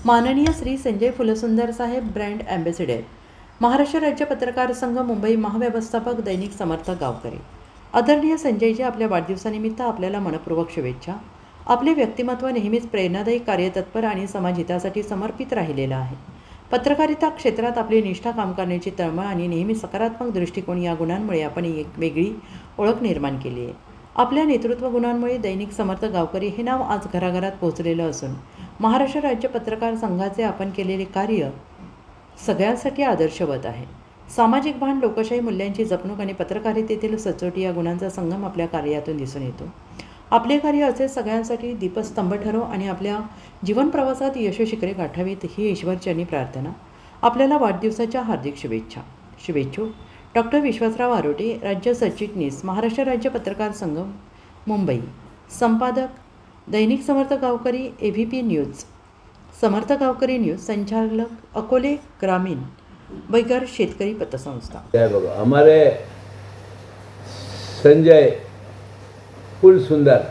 माननीय श्री संजय फुलसुंदर साहेब brand ambassador, Maharashtra राज्य पत्रकार संघ मुंबई महाव्यवस्थापक दैनिक समर्थक गावकरी। आदरणीय संजयजी, आपल्या वाढदिवसानिमित्त आपल्याला मनपूर्वक शुभेच्छा। आपले व्यक्तिमत्व नेहमीच प्रेरणादायी, कार्यतत्पर आणि समाजहितासाठी समर्पित राहिलेलं आहे। पत्रकारिता क्षेत्रात आपली निष्ठा, काम करण्याची तळमळ आणि नेहमी सकारात्मक दृष्टिकोन या गुणांमुळे आपण एक वेगळी ओळख निर्माण केली आहे। आपल्या नेतृत्व गुणांमुळे दैनिक समर्थक गावकरी हे नाव आज घराघरात पोहोचलेलं असून महाराष्ट्र राज्य पत्रकार संघाचे आपण केलेले कार्य सगळ्यांसाठी आदर्शवत आहे। सामाजिक भान, लोकशाही मूल्यांची जपणूक आणि पत्रकारितेतील सचोटी या गुणांचा संगम आपल्या कार्यातून दिसून येतो। आपले कार्य असे सगळ्यांसाठी दीपस्तंभ ठरो आणि आपल्या जीवन प्रवासात यशशिखरे गाठावीत ही ईश्वरचरणी प्रार्थना। आपल्याला वाढदिवसाच्या हार्दिक शुभेच्छा। शुभेच्छुक डॉक्टर विश्वासराव आरोटे, राज्य सरचिटणीस, महाराष्ट्र राज्य पत्रकार संघ मुंबई। संपादक दैनिक समर्थक गावकरी, AVP न्यूज, समर्थक गावकरी न्यूज, संचालक अकोले ग्रामीण बैगर शेतकरी पतसंस्था। हमारे संजय फुलसुंदर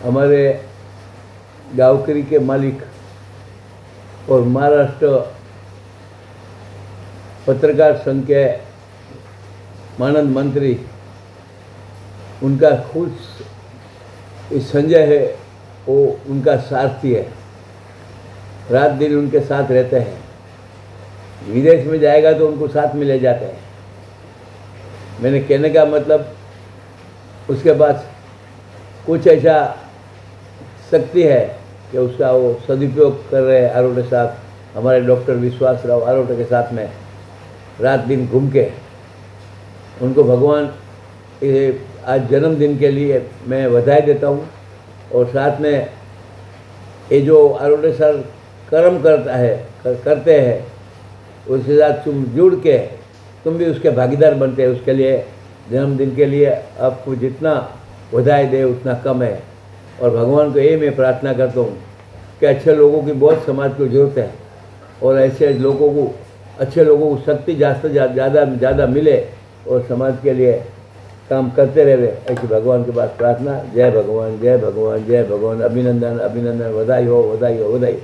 हमारे गावकरी के मालिक और महाराष्ट्र पत्रकार संघ के मानद मंत्री, उनका खुद संजय है, वो उनका सारथी है, रात दिन उनके साथ रहते हैं। विदेश में जाएगा तो उनको साथ में ले जाते हैं। मैंने कहने का मतलब उसके पास कुछ ऐसा शक्ति है कि उसका वो सदुपयोग कर रहे हैं। आरोटे साहब, हमारे डॉक्टर विश्वासराव आरोटे के साथ में रात दिन घूम के उनको भगवान आज जन्मदिन के लिए मैं बधाई देता हूँ। और साथ में ये जो आरोटे सर कर्म करते हैं उसके साथ तुम जुड़ के तुम भी उसके भागीदार बनते हैं। उसके लिए जन्मदिन के लिए आपको जितना बधाई दे उतना कम है। और भगवान को ये मैं प्रार्थना करता हूँ कि अच्छे लोगों की बहुत समाज को ज़रूरत है और ऐसे लोगों को, अच्छे लोगों को शक्ति ज़्यादा मिले और समाज के लिए काम करते रहे, ऐसी भगवान के पास प्रार्थना। जय भगवान, जय भगवान, जय भगवान। अभिनंदन, अभिनंदन, बधाई हो, बधाई हो, बधाई।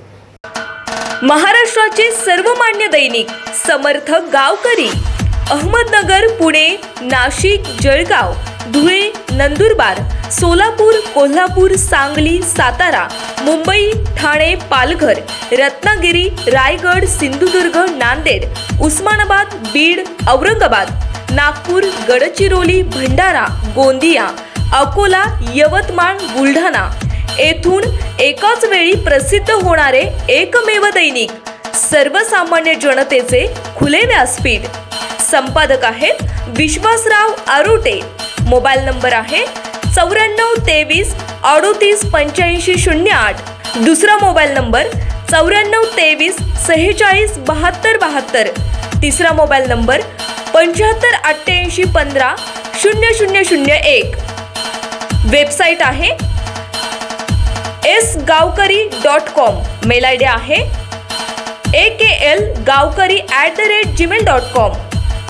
महाराष्ट्राचे सर्वमान्य दैनिक समर्थक गावकरी, अहमदनगर, पुणे, नाशिक, जळगाव, धुळे, नंदुरबार, सोलापूर, कोल्हापूर, सांगली, सातारा, मुंबई, ठाणे, पालघर, रत्नागिरी, रायगड, सिंधुदुर्ग, नांदेड, उस्मानाबाद, बीड, औरंगाबाद, नागपूर, गडचिरोली, भंडारा, गोंदिया, अकोला, यवतमाळ, बुलढाणा येथून एकाच वेळी प्रसिद्ध होणारे एकमेव दैनिक, सर्वसामान्य जनतेचे खुले व्यासपीठ। संपादक आहेत विश्वासराव आरोटे। मोबाईल नंबर आहे 94 23 38 85 08। दुसरा मोबाईल नंबर 94 23 46 72 72। तिसरा मोबाईल नंबर 75 88 15 0001। वेबसाईट आहे sgavkari.com। मेल आयडी आहे aklgavkari@gmail.com।